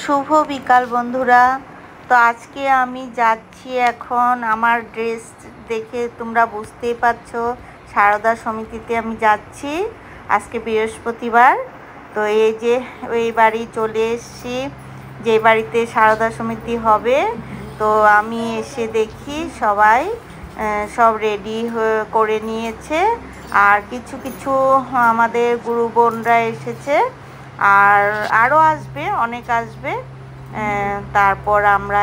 শুভ বিকাল বন্ধুরা। তো আজকে আমি যাচ্ছি, এখন আমার ড্রেস দেখে তোমরা বুঝতেই পারছো সারদা সমিতিতে আমি যাচ্ছি। আজকে বৃহস্পতিবার। তো এই যে ওই বাড়ি চলে এসেছি, যে বাড়িতে সারদা সমিতি হবে। তো আমি এসে দেখি সবাই সব রেডি করে নিয়েছে, আর কিছু কিছু আমাদের গুরু বোনরা এসেছে, আর আরও আসবে, অনেক আসবে। তারপর আমরা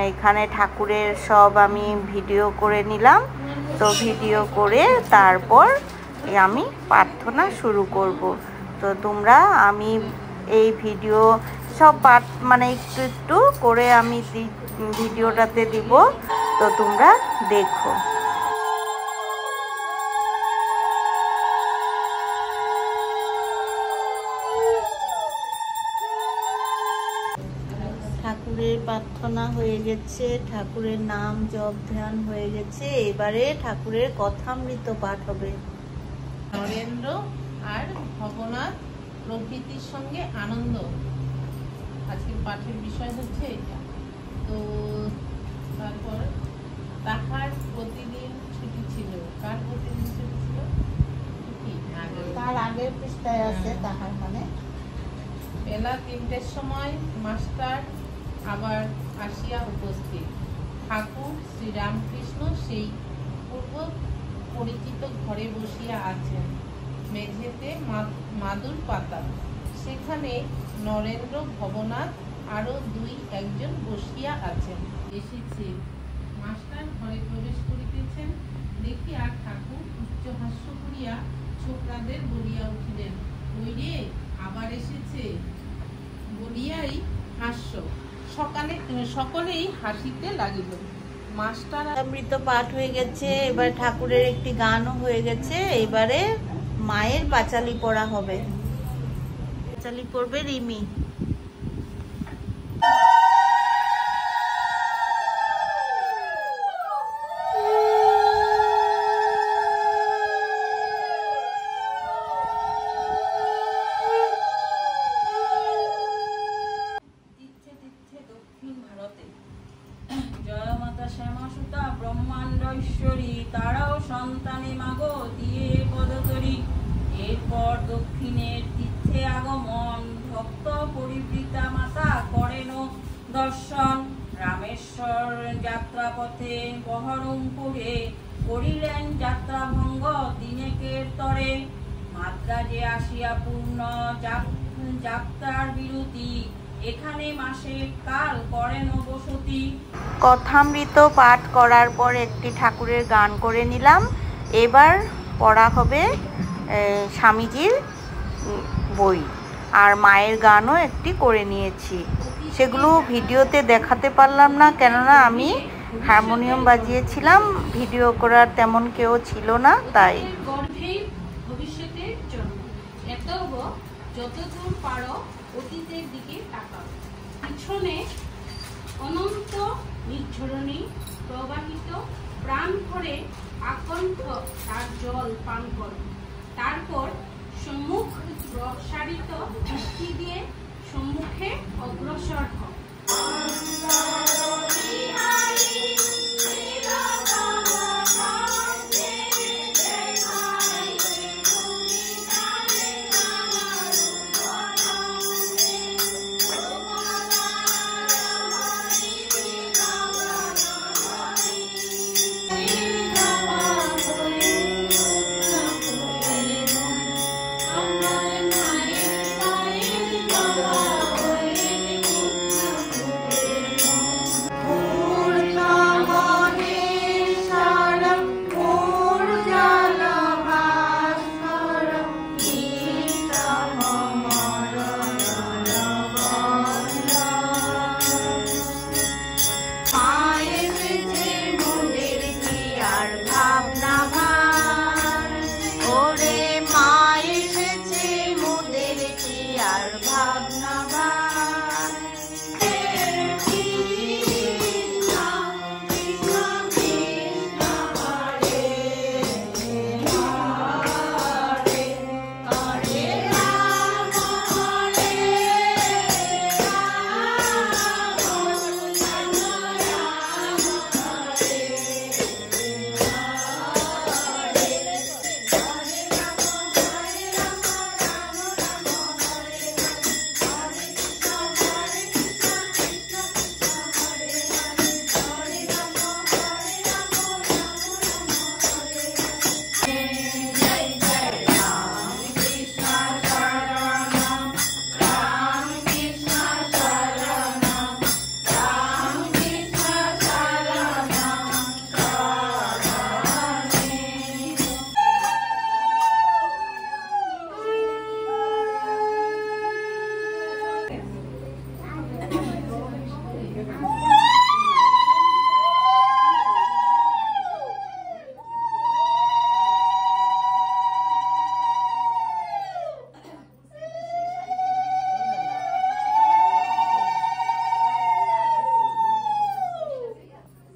এখানে ঠাকুরের সব আমি ভিডিও করে নিলাম। তো ভিডিও করে তারপর আমি প্রার্থনা শুরু করব। তো তোমরা আমি এই ভিডিও সব মানে একটু একটু করে আমি ভিডিওটাতে দিব, তো তোমরা দেখো। ঠাকুরের প্রার্থনা হয়ে গেছে, ঠাকুরের নাম জপ ধ্যান হয়ে গেছে। এবারে ঠাকুরের কথামৃত পাঠ হবে। নরেন্দ্র আর ভবনাথ প্রকৃতির সঙ্গে আনন্দ, আজকের পাঠের বিষয় হচ্ছে এটা। তো তারপর তাহার প্রতিদিন ছুটি ছিল। কার প্রতিদিন ছুটি ছিল? তার আগের পৃষ্ঠায় আছে তাহার, মানে বেলা 3টের সময় মাস্টার আবার আসিয়া উপস্থিত। ঠাকুর শ্রীরামকৃষ্ণ সেই পূর্ব পরিচিত ঘরে বসিয়া আছেন, মেঝেতে মাদুর পাতা। সেখানে নরেন্দ্র, ভবনাথ আরো 2-1 বসিয়া আছেন। এসেছে। মাস্টার ঘরে প্রবেশ করিতেছেন দেখিয়া ঠাকুর উচ্চ হাস্য করিয়া ছোকরাদের বলিয়া উঠিলেন, ওই রে আবার এসেছে বলিয়াই হাস্য। সকলেই হাসিতে লাগিল। মাস্টার অমৃত পাঠ হয়ে গেছে, এবার ঠাকুরের একটি গানও হয়ে গেছে। এবারে মায়ের পাঁচালি পড়া হবে। পাঁচালি পড়বে রিমি। শ্যামাসুতা ব্রহ্মাণ্ড ঈশ্বরী, তারাও সন্তানে মাগো দিয়ে পদতরি। এরপর দক্ষিণের তীর্থে আগমন, ভক্ত পরিবৃতা মাতা করেন দর্শন। রামেশ্বর যাত্রাপথে বহরমপুরে করিলেন যাত্রাভঙ্গ দিনেকের তরে। মাদ্রাজে আসিয়া পূর্ণ যাত্রার বিরতি, এখানে মাসে কাল করেন বসতি। কথামৃত পাঠ করার পর একটি ঠাকুরের গান করে নিলাম। এবার পড়া হবে স্বামীজির বই, আর মায়ের গানও একটি করে নিয়েছি। সেগুলো ভিডিওতে দেখাতে পারলাম না, কেননা আমি হারমোনিয়াম বাজিয়েছিলাম, ভিডিও করার তেমন কেউ ছিল না, তাই। ভবিষ্যতের জন্য যতদূর পারো অতীতের দিকে তাকাও। পিছনে অনন্ত নির্ঝরণী প্রবাহিত, প্রাণ ভরে আকণ্ঠ তার জল পান করো। তারপর সম্মুখ প্রসারিত দৃষ্টি দিয়ে সম্মুখে অগ্রসর হও।